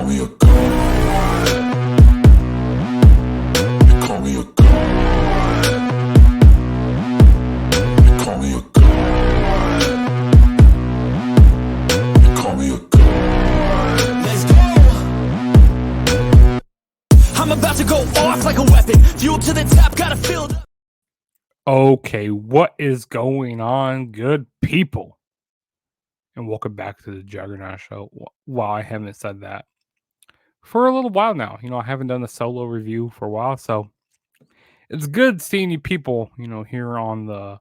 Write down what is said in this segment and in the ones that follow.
call me a god. You call me a god. You call me a god. You call me a god. Let's go. I'm about to go off like a weapon. Fuel to the top, gotta fill up. Okay, what is going on, good people? And welcome back to the Juggernaut Show. Well, I haven't said that for a little while now. I haven't done a solo review for a while, so it's good seeing you people, here on the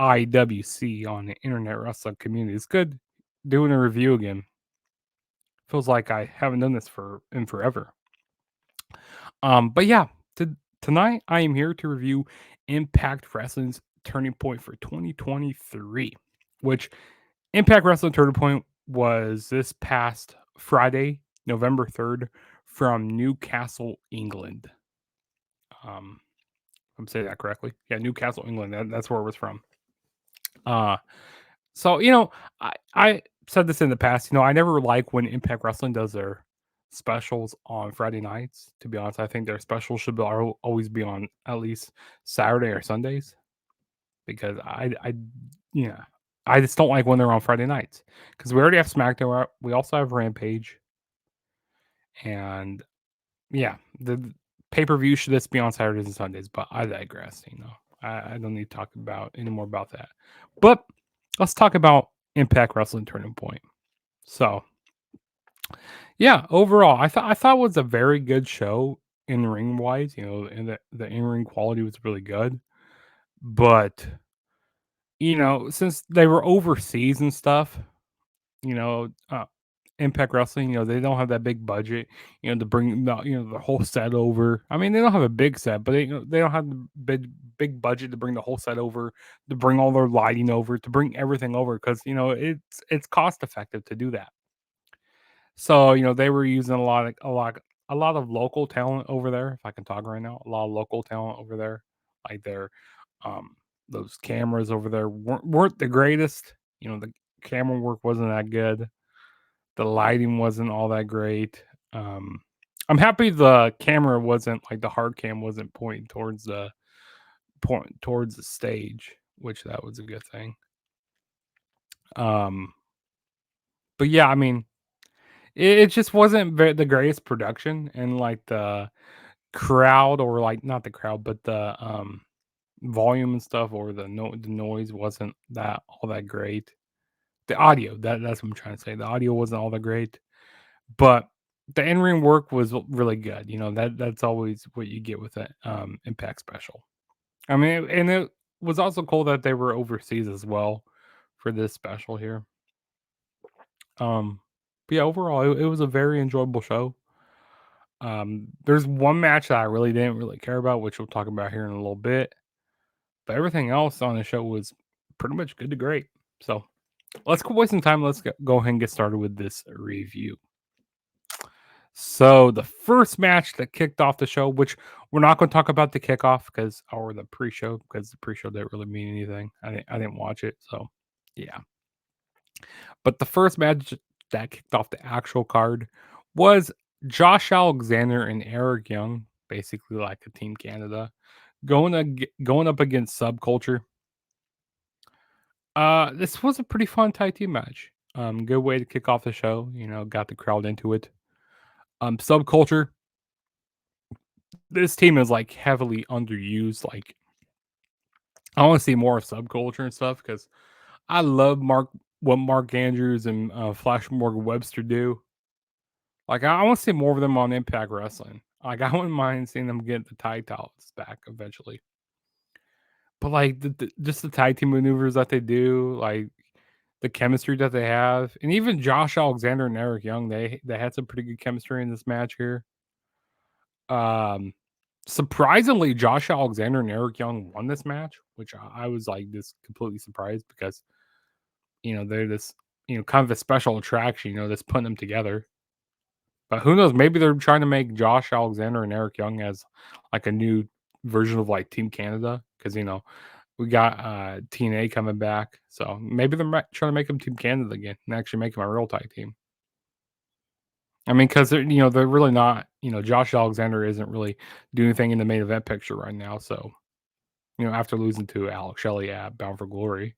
IWC, on the Internet Wrestling Community. It's good doing a review again. Feels like I haven't done this in forever. But yeah, tonight I am here to review Impact Wrestling's Turning Point for 2023, which Impact Wrestling Turning Point was this past Friday, November 3rd, from Newcastle, England. I'm saying that correctly. Yeah, Newcastle, England. That's where it was from. So I said this in the past. I never like when Impact Wrestling does their specials on Friday nights. To be honest, I think their specials should always be on at least Saturday or Sundays, because I just don't like when they're on Friday nights, because we already have SmackDown. We also have Rampage, and yeah, the pay-per-view should just be on Saturdays and Sundays. But I digress. I don't need to talk about any more about that. But let's talk about Impact Wrestling Turning Point. So, yeah, overall, I thought it was a very good show in ring wise. And the in ring quality was really good. But since they were overseas and stuff, Impact Wrestling, they don't have that big budget, to bring the whole set over. I mean, they don't have a big set, but they don't have the big budget to bring the whole set over, to bring all their lighting over, to bring everything over, because it's cost effective to do that. So they were using a lot of local talent over there. If I can talk right now, a lot of local talent over there, like um those cameras over there weren't the greatest. The camera work wasn't that good. The lighting wasn't all that great. I'm happy the camera wasn't like the hard cam wasn't pointing towards the stage, which that was a good thing. But yeah, I mean, it just wasn't the greatest production, and like the crowd, or like not the crowd, but the volume and stuff, or the noise wasn't that all that great. The audio, that's what I'm trying to say. The audio wasn't all that great, but the in-ring work was really good. That's always what you get with it. Impact special. I mean, and it was also cool that they were overseas as well for this special here. But yeah, overall, it was a very enjoyable show. There's one match that I really didn't really care about, which we'll talk about here in a little bit. But everything else on the show was pretty much good to great. So let's quit wasting time. Let's go ahead and get started with this review. So the first match that kicked off the show, which we're not going to talk about the kickoff or the pre-show, because the pre-show didn't really mean anything. I didn't watch it, so yeah. But the first match that kicked off the actual card was Josh Alexander and Eric Young, basically like a Team Canada, going up against Subculture. This was a pretty fun tag team match. Good way to kick off the show. Got the crowd into it. Subculture, this team is like heavily underused. Like, I want to see more of Subculture and stuff, because I love what Mark Andrews and Flash Morgan Webster do. Like, I want to see more of them on Impact Wrestling. Like, I wouldn't mind seeing them get the tag titles back eventually. But like just the tag team maneuvers that they do, like the chemistry that they have, and even Josh Alexander and Eric Young, they had some pretty good chemistry in this match here. Surprisingly, Josh Alexander and Eric Young won this match, which I was like just completely surprised, because they're this kind of a special attraction, that's putting them together. But who knows? Maybe they're trying to make Josh Alexander and Eric Young as like a new version of like Team Canada, because we got TNA coming back, so maybe they're trying to make them Team Canada again and actually make them a real tag team. I mean, because they're really not. Josh Alexander isn't really doing anything in the main event picture right now. So after losing to Alex Shelley at Bound for Glory,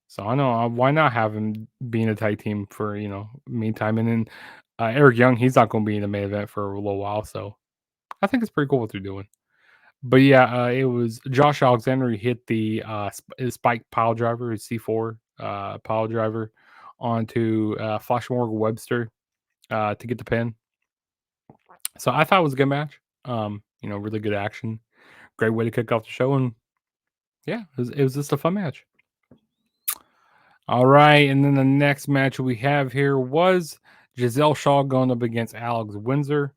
so I know why not have him be in a tag team for meantime, and then Eric Young, he's not going to be in the main event for a little while. So I think it's pretty cool what they're doing. But yeah, it was Josh Alexander. He hit the his spike pile driver, his C4 pile driver onto Flash Morgan Webster to get the pin. So I thought it was a good match. Really good action. Great way to kick off the show. And yeah, it was just a fun match. All right. And then the next match we have here was Giselle Shaw going up against Alex Windsor.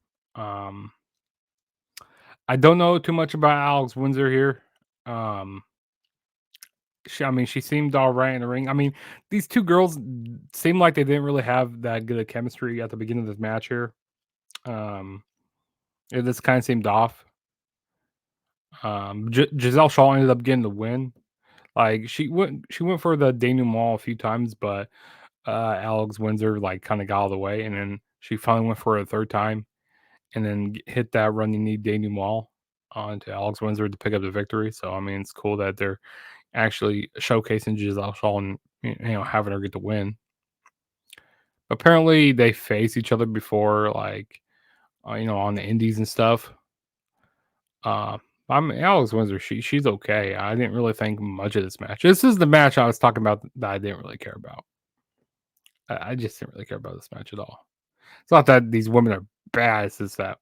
I don't know too much about Alex Windsor here. She seemed all right in the ring. I mean, these two girls seemed like they didn't really have that good of chemistry at the beginning of this match here. This kind of seemed off. Giselle Shaw ended up getting the win. Like she went for the denouement a few times, but Alex Windsor like kind of got out of the way, and then she finally went for it a third time, and then hit that running knee denouement onto Alex Windsor to pick up the victory. So I mean, it's cool that they're actually showcasing Giselle Shaw and having her get the win. Apparently, they faced each other before, like on the Indies and stuff. Uh, I mean, Alex Windsor, she's okay. I didn't really think much of this match. This is the match I was talking about that I didn't really care about. I just didn't really care about this match at all. It's not that these women are bad. It's just that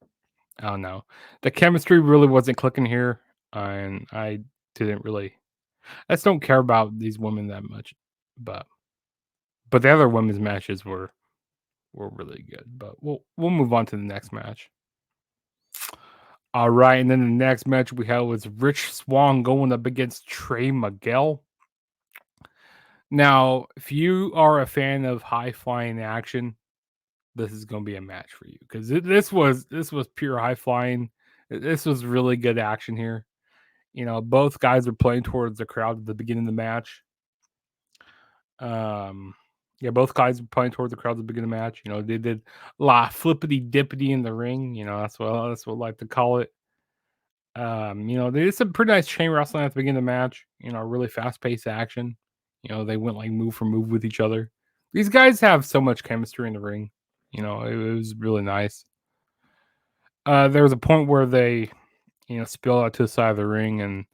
I don't know. The chemistry really wasn't clicking here, and I didn't really. I just don't care about these women that much. But the other women's matches were really good. But we'll move on to the next match. All right, and then the next match we had was Rich Swann going up against Trey Miguel. Now, if you are a fan of high flying action, this is going to be a match for you because this was pure high flying. This was really good action here. Both guys are playing towards the crowd at the beginning of the match. Yeah, both guys were playing towards the crowd at the beginning of the match. They did a lot of flippity dippity in the ring. That's what I like to call it. They did some pretty nice chain wrestling at the beginning of the match. Really fast paced action. They went like move for move with each other. These guys have so much chemistry in the ring. It was really nice. There was a point where they, spilled out to the side of the ring and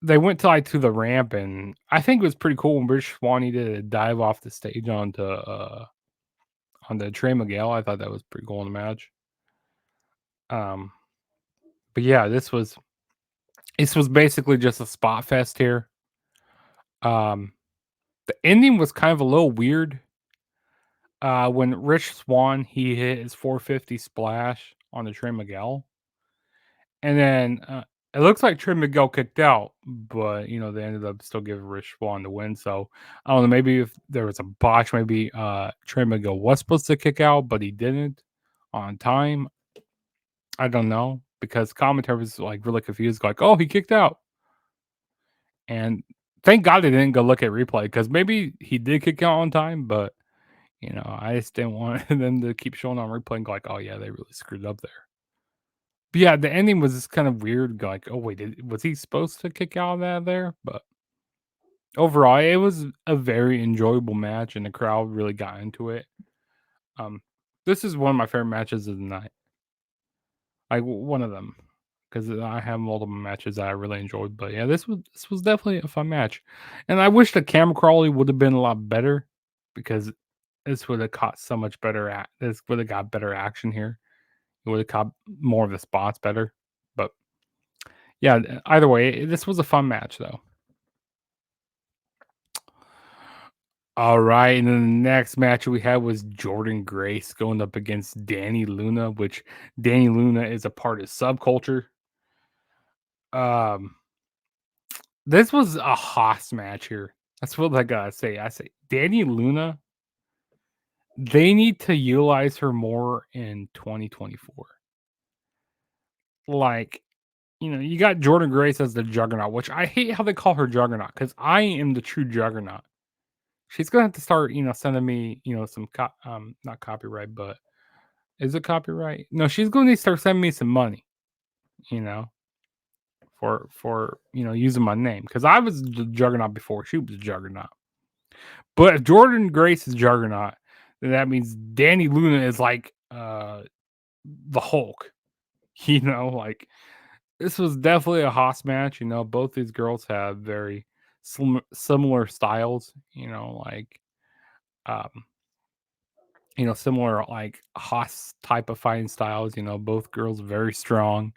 they went to the ramp, and I think it was pretty cool when Rich Swann did a dive off the stage onto Trey Miguel. I thought that was pretty cool in the match. But yeah, this was basically just a spot fest here. The ending was kind of a little weird. When Rich Swann he hit his 450 splash on the Trey Miguel, and then it looks like Trey Miguel kicked out, but they ended up still giving Rich Swann the win. So I don't know, maybe if there was a botch, maybe Trey Miguel was supposed to kick out, but he didn't on time. I don't know because commentary was like really confused, like, oh, he kicked out. And thank God they didn't go look at replay because maybe he did kick out on time, but I just didn't want them to keep showing on replay and go like, oh yeah, they really screwed up there. But yeah, the ending was just kind of weird. Like, oh wait, was he supposed to kick out of that there? But overall, it was a very enjoyable match, and the crowd really got into it. This is one of my favorite matches of the night. Like one of them, because I have multiple matches that I really enjoyed. But yeah, this was definitely a fun match, and I wish the camera quality would have been a lot better because this would have caught so much better. This would have got better action here. It would have caught more of the spots better. But yeah, either way, this was a fun match though. All right, and then the next match we had was Jordan Grace going up against Danny Luna, which Danny Luna is a part of Subculture. Um, this was a Haas match here. That's what I gotta say. I say Danny Luna. They need to utilize her more in 2024. Like, you got Jordan Grace as the Juggernaut, which I hate how they call her Juggernaut because I am the true Juggernaut. she's gonna have to start, sending me, some not copyright, but is it copyright? No, she's going to start sending me some money, you know, for using my name because I was Juggernaut before she was Juggernaut. But if Jordan Grace is Juggernaut, then that means Danny Luna is like the Hulk. Like this was definitely a Haas match. Both these girls have very similar styles. Like um, similar like Haas type of fighting styles. Both girls very strong.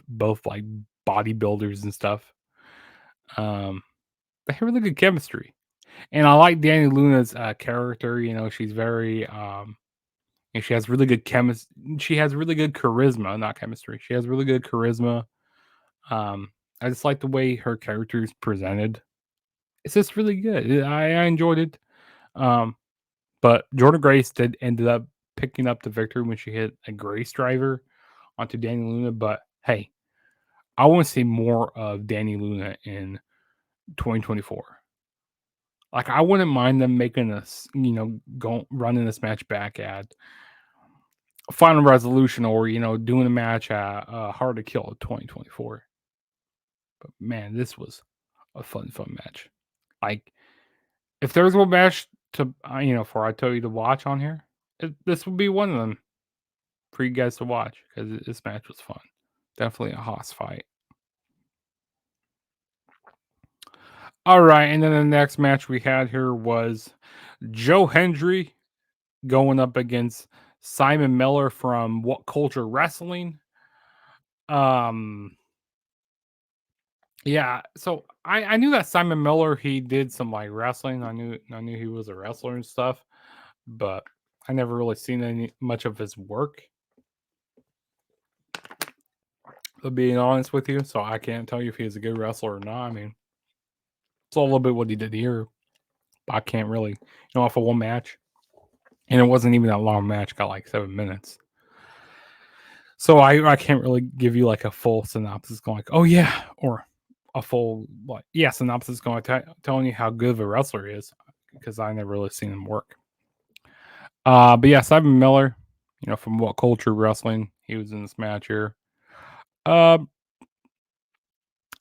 Both like bodybuilders and stuff. Um, they have really good chemistry, and I like Danny Luna's character. She's very and she has really good She has really good charisma, not chemistry. She has really good charisma. Um, I just like the way her character is presented. It's just really good. I enjoyed it. Um, but Jordan Grace did ended up picking up the victory when she hit a Grace driver onto Danny Luna. But hey, I want to see more of Danny Luna in 2024. Like I wouldn't mind them making us, go running this match back at Final Resolution or doing a match at Hard to Kill 2024. But man, this was a fun match. Like if there's one match to for I tell you to watch on here, this would be one of them for you guys to watch because this match was fun. Definitely a Haas fight. All right, and then the next match we had here was Joe Hendry going up against Simon Miller from What Culture Wrestling. Um, yeah, so I knew that Simon Miller he did some like wrestling. I knew he was a wrestler and stuff, but I never really seen any much of his work. To being honest with you, so I can't tell you if he's a good wrestler or not. I mean, it's all a little bit what he did here, but I can't really, off of one match, and it wasn't even that long match. Got like 7 minutes. So I can't really give you like a full synopsis going like, oh yeah, or a full like yeah synopsis going telling you how good of a wrestler he is because I never really seen him work. But yeah, Simon Miller, from What Culture Wrestling, he was in this match here. Uh,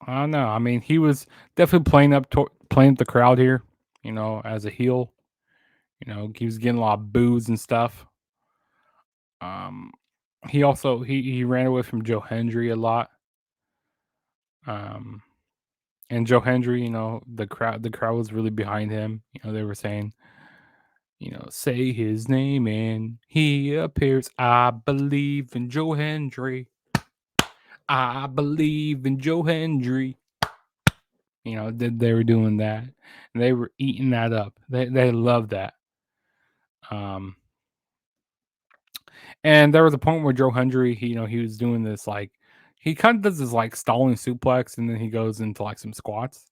I don't know. I mean, he was definitely playing up the crowd here. As a heel. He was getting a lot of boos and stuff. Um, he also he ran away from Joe Hendry a lot. Um, and Joe Hendry, the crowd was really behind him. They were saying, say his name and he appears. I believe in Joe Hendry. I believe in Joe Hendry. They were doing that. And they were eating that up. They loved that. Um, and there was a point where Joe Hendry, he was doing this like he kind of does this like stalling suplex, and then he goes into like some squats.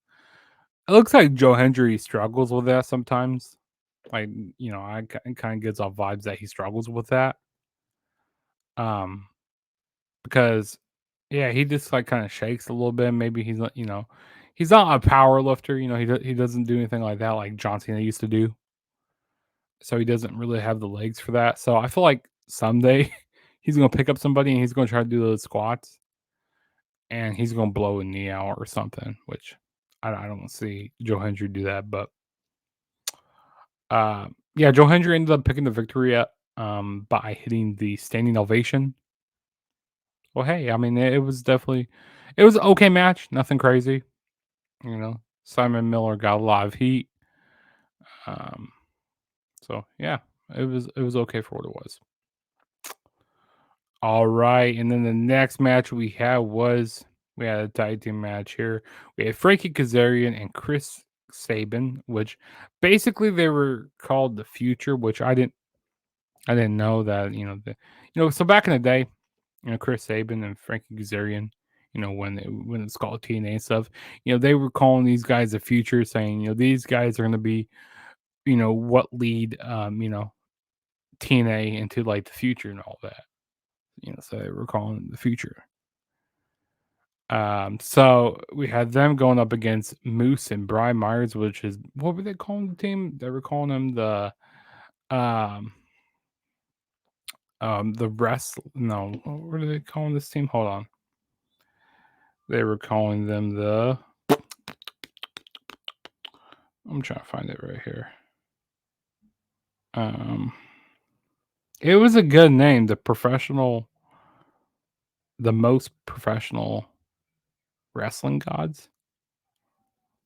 It looks like Joe Hendry struggles with that sometimes. Like it kind of gives off vibes that he struggles with that. Um, because yeah, he just like kind of shakes a little bit. Maybe he's not, he's not a power lifter. He doesn't do anything like that like John Cena used to do. So he doesn't really have the legs for that. So I feel like someday he's gonna pick up somebody and he's gonna try to do those squats, and he's gonna blow a knee out or something. Which I don't see Joe Hendry do that, but yeah, Joe Hendry ended up picking the victory up by hitting the standing ovation. Well, hey, I mean, it was definitely it was an okay match, nothing crazy. Simon Miller got a lot of heat. Um, so yeah, it was okay for what it was. All right, and then the next match we had a tag team match here. We had Frankie Kazarian and Chris Sabin, which basically they were called the Future, which I didn't know that so back in the day, Chris Sabin and Frankie Kazarian, when it's called TNA and stuff, they were calling these guys the Future, saying these guys are going to be what lead TNA into like the future and all that. So they were calling it the Future. So we had them going up against Moose and Brian Myers, which is what were they calling the team? They were calling them um the rest. No, what were they calling this team? Hold on. They were calling them the. I'm trying to find it right here. Um, it was a good name. The most professional wrestling gods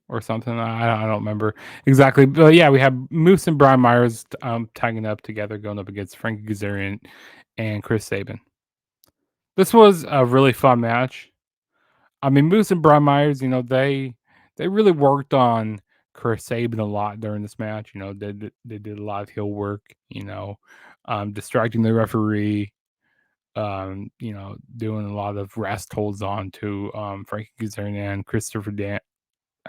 or something. I don't remember exactly, but yeah, we have Moose and Brian Myers tagging up together, going up against Frankie Kazarian and Chris Sabin. This was a really fun match. I mean, Moose and Brian Myers, they really worked on Chris Sabin a lot during this match. They did a lot of heel work. Distracting the referee. Doing a lot of rest holds on to Frankie Kazarian and Christopher Dan.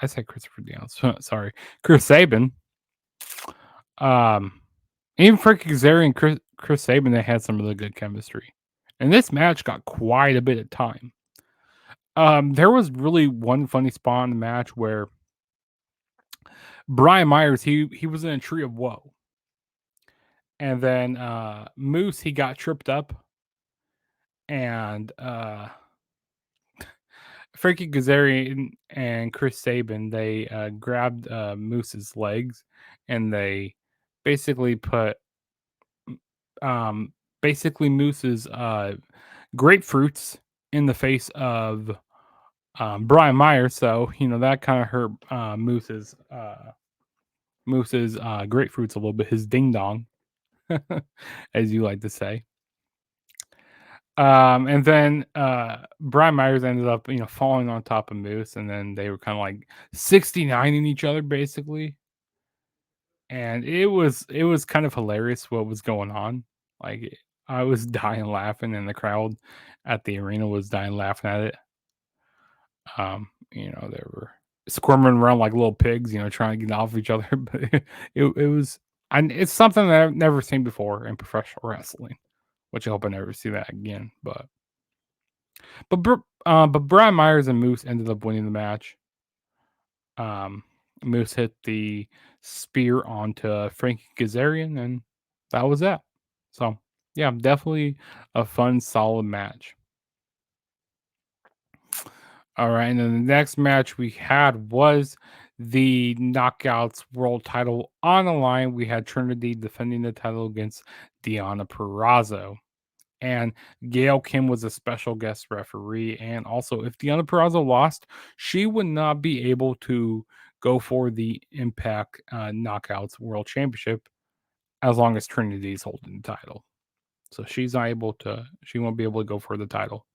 I said Christopher Daniels. Sorry, Chris Sabin. Um, Even Frankie Kazarian and Chris Sabin, they had some really good chemistry, and this match got quite a bit of time. There was really one funny spot in the match where Brian Myers he was in a tree of woe, and then Moose he got tripped up, and Frankie Kazarian and Chris Sabin they grabbed Moose's legs, and they basically put um, basically Moose's grapefruits in the face of Brian Myers. So that kind of hurt Moose's grapefruits a little bit. His ding dong, as you like to say. And then Brian Myers ended up falling on top of Moose, and then they were kind of like 69 in each other basically. And it was kind of hilarious what was going on. Like I was dying laughing, and the crowd at the arena was dying laughing at it. They were squirming around like little pigs, trying to get off each other. But it was, and it's something that I've never seen before in professional wrestling, which I hope I never see that again. But Brian Myers and Moose ended up winning the match. Um, Moose hit the spear onto Frankie Kazarian, and that was that. So yeah, definitely a fun, solid match. All right, and then the next match we had was the Knockouts World Title on the line. We had Trinity defending the title against Deonna Purrazzo, and Gail Kim was a special guest referee. And also, if Deonna Purrazzo lost, she would not be able to go for the Impact Knockouts World Championship as long as Trinity is holding the title. So she's not able to. She won't be able to go for the title.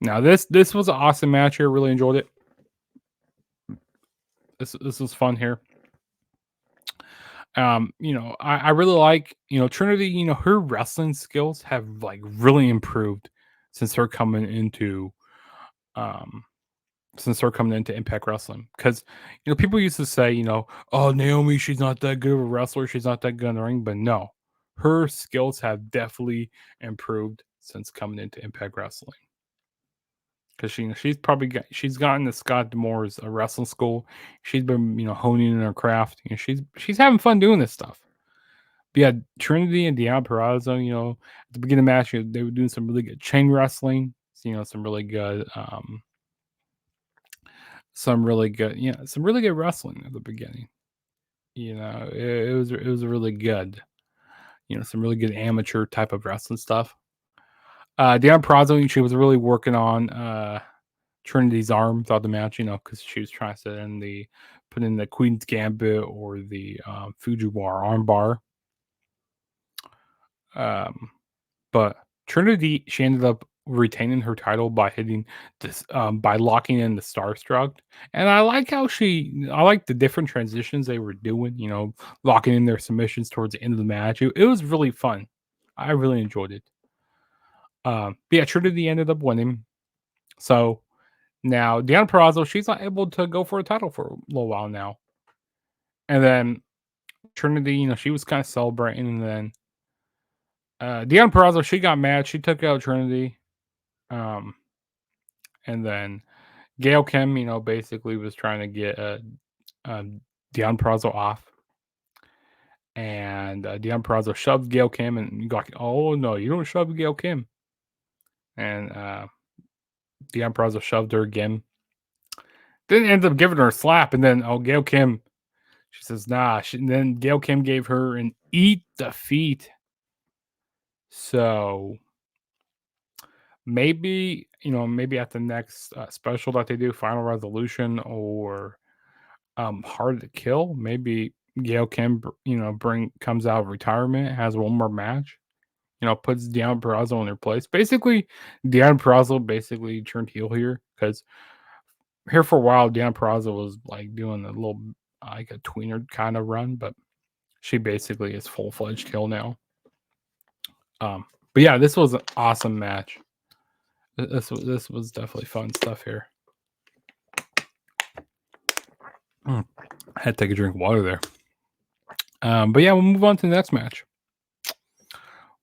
Now this was an awesome match here. Really enjoyed it. This was fun here. I really like Trinity. Her wrestling skills have like really improved since her coming into um Impact Wrestling. Because people used to say oh, Naomi, she's not that good of a wrestler, she's not that good in the ring, but no, her skills have definitely improved since coming into Impact Wrestling. Because she's gotten to Scott D'Amore's wrestling school. She's been honing in her craft. She's having fun doing this stuff. But yeah, Trinity and Deonna Purrazzo, at the beginning of the match, they were doing some really good chain wrestling. Some really good some really good wrestling at the beginning. It was really good. Some really good amateur type of wrestling stuff. Deonna Purrazzo, she was really working on Trinity's arm throughout the match, because she was trying to put in the Queen's Gambit or the Fujiwara armbar. But Trinity, she ended up retaining her title by hitting this, by locking in the Starstruck. And I like the different transitions they were doing, locking in their submissions towards the end of the match. It was really fun. I really enjoyed it. But yeah, Trinity ended up winning. So now Deonna Purrazzo, she's not able to go for a title for a little while now. And then Trinity, she was kind of celebrating, and then Deonna Purrazzo, she got mad. She took out Trinity. Um, and then Gail Kim, basically was trying to get Dion Prazo off, and Dion Prazo shoved Gail Kim, and got like, oh no, you don't shove Gail Kim, and Dion Prazo shoved her again. Then ends up giving her a slap, and then Gail Kim, she says nah. Then Gail Kim gave her an eat defeat. So maybe at the next special that they do, Final Resolution or Hard to Kill, maybe Gail Kim, comes out of retirement, has one more match, puts Deanna Purrazzo in her place. Basically, Deanna Purrazzo basically turned heel here because here for a while, Deanna Purrazzo was like doing a little like a tweener kind of run, but she basically is full fledged heel now. But yeah, this was an awesome match. This was definitely fun stuff here. I had to take a drink of water there. But yeah, we'll move on to the next match,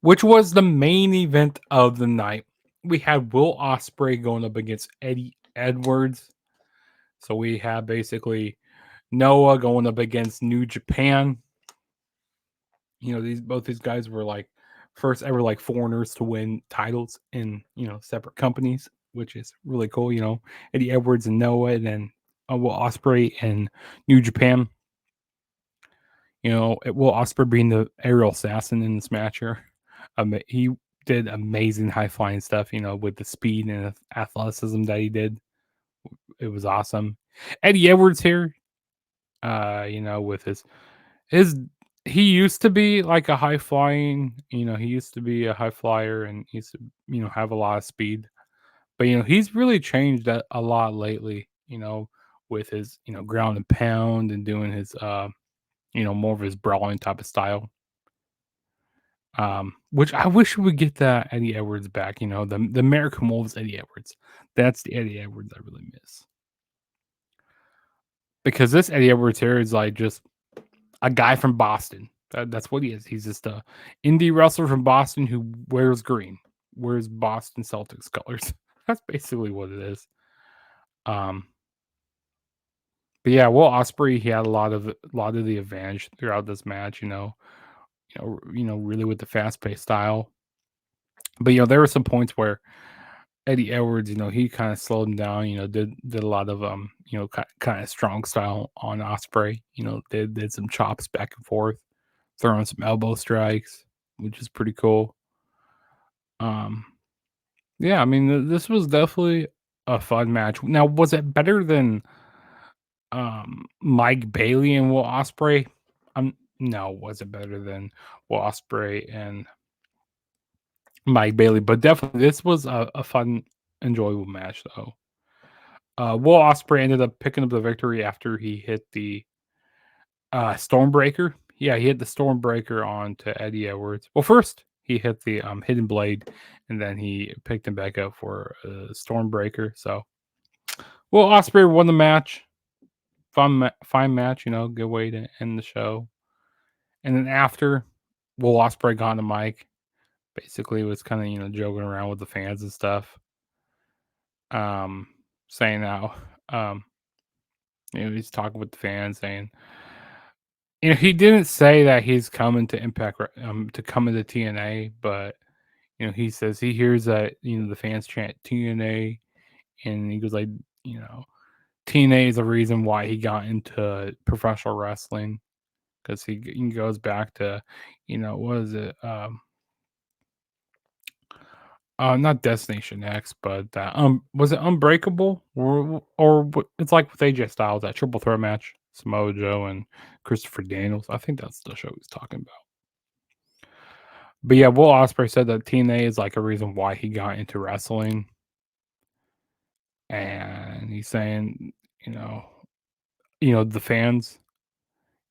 which was the main event of the night. We had Will Ospreay going up against Eddie Edwards. So we had basically Noah going up against New Japan. Both these guys were like first ever like foreigners to win titles in separate companies, which is really cool. Eddie Edwards and Noah, and then Will Ospreay and New Japan. Will Ospreay being the aerial assassin in this match here. He did amazing high flying stuff, with the speed and athleticism that he did. It was awesome. Eddie Edwards here, with his he used to be like a high flying, he used to be a high flyer and he used to, have a lot of speed. But he's really changed that a lot lately, with his, ground and pound and doing his more of his brawling type of style. Which I wish we would get that Eddie Edwards back, the American Wolves Eddie Edwards. That's the Eddie Edwards I really miss. Because this Eddie Edwards here is like just a guy from Boston. That's what he is. He's just a indie wrestler from Boston who wears green, wears Boston Celtics colors. That's basically what it is. But yeah, Will Ospreay, he had a lot of the advantage throughout this match. Really with the fast paced style. But there were some points where Eddie Edwards, he kind of slowed him down. Did a lot of kind of strong style on Ospreay. Did some chops back and forth, throwing some elbow strikes, which is pretty cool. Yeah, I mean, this was definitely a fun match. Now, was it better than Mike Bailey and Will Ospreay? No, was it better than Will Ospreay and Mike Bailey? But definitely, this was a fun, enjoyable match, though. Will Ospreay ended up picking up the victory after he hit the Stormbreaker. Yeah, he hit the Stormbreaker onto Eddie Edwards. Well, first he hit the Hidden Blade, and then he picked him back up for a Stormbreaker. So, Will Ospreay won the match. Fine match, good way to end the show. And then after, Will Ospreay got on the mic. Basically, was kind of joking around with the fans and stuff. Saying how he's talking with the fans, saying he didn't say that he's coming to Impact to come into TNA, but he says he hears that the fans chant TNA, and he goes like TNA is the reason why he got into professional wrestling, because he goes back to what is it not Destination X, but was it Unbreakable or it's like with AJ Styles, that triple threat match, Samoa Joe and Christopher Daniels. I think that's the show he's talking about. But yeah, Will Ospreay said that TNA is like a reason why he got into wrestling, and he's saying the fans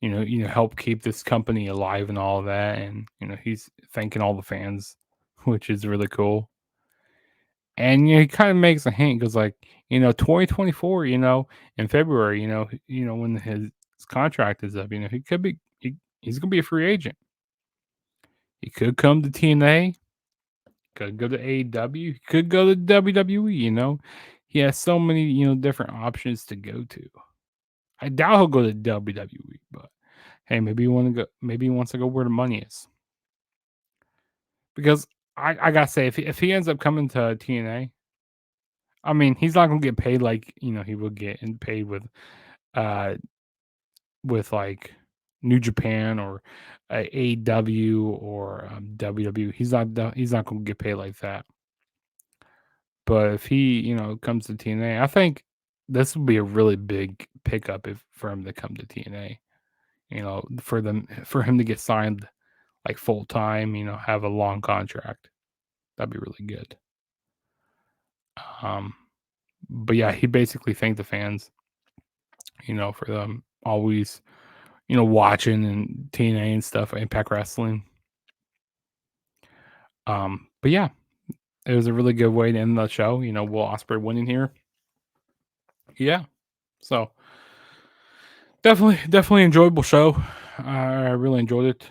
help keep this company alive and all of that, and he's thanking all the fans, which is really cool. And he kind of makes a hint because, like, 2024, in February, when his contract is up, he could be he's gonna be a free agent. He could come to TNA, Could go to AEW. Could go to WWE. You know, he has so many different options to go to. I doubt he'll go to WWE, but hey, maybe you want to go. Maybe he wants to go where the money is. Because I gotta say, if he ends up coming to TNA, I mean, he's not gonna get paid like he would get paid uh with New Japan or AEW or WWE. He's not gonna get paid like that. But if he comes to TNA, I think this would be a really big pickup if for him to come to TNA. For him to get signed like full time, have a long contract. That'd be really good. Um, but yeah, he basically thanked the fans, for them always, watching and TNA and stuff, Impact Wrestling. But yeah, it was a really good way to end the show. Will Ospreay winning here. Yeah, so definitely enjoyable show. I really enjoyed it.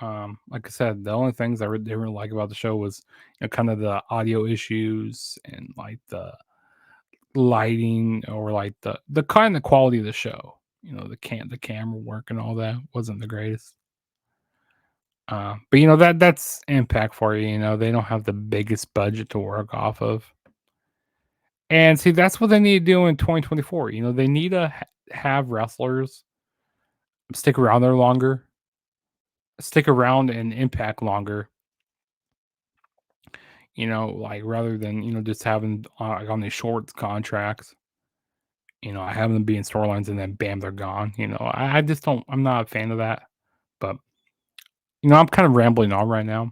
Like I said, the only things I didn't really like about the show was kind of the audio issues and like the lighting or like the kind of quality of the show. The camera work and all that wasn't the greatest. But that's Impact for you. They don't have the biggest budget to work off of. And see, that's what they need to do in 2024. They need to have wrestlers stick around there longer, stick around and Impact longer. Like rather than just having like on these short contracts. I have them be in storylines and then bam, they're gone. I just don't. I'm not a fan of that. But I'm kind of rambling on right now.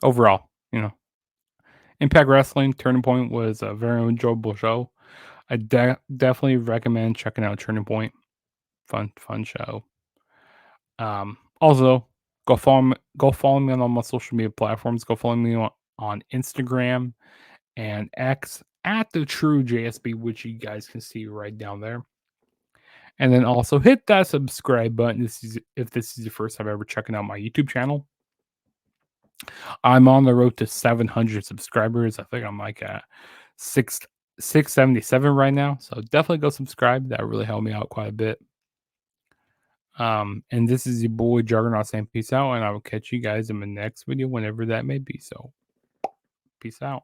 Overall, Impact Wrestling Turning Point was a very enjoyable show. I definitely recommend checking out Turning Point. Fun show. Also, go follow me on all my social media platforms. Go follow me on Instagram and X at the True JSB, which you guys can see right down there. And then also hit that subscribe button. If this is your first time ever checking out my YouTube channel. I'm on the road to 700 subscribers. I think I'm like at 677 right now. So definitely go subscribe. That really helped me out quite a bit. And this is your boy Juggernaut saying peace out, and I will catch you guys in my next video whenever that may be. So peace out.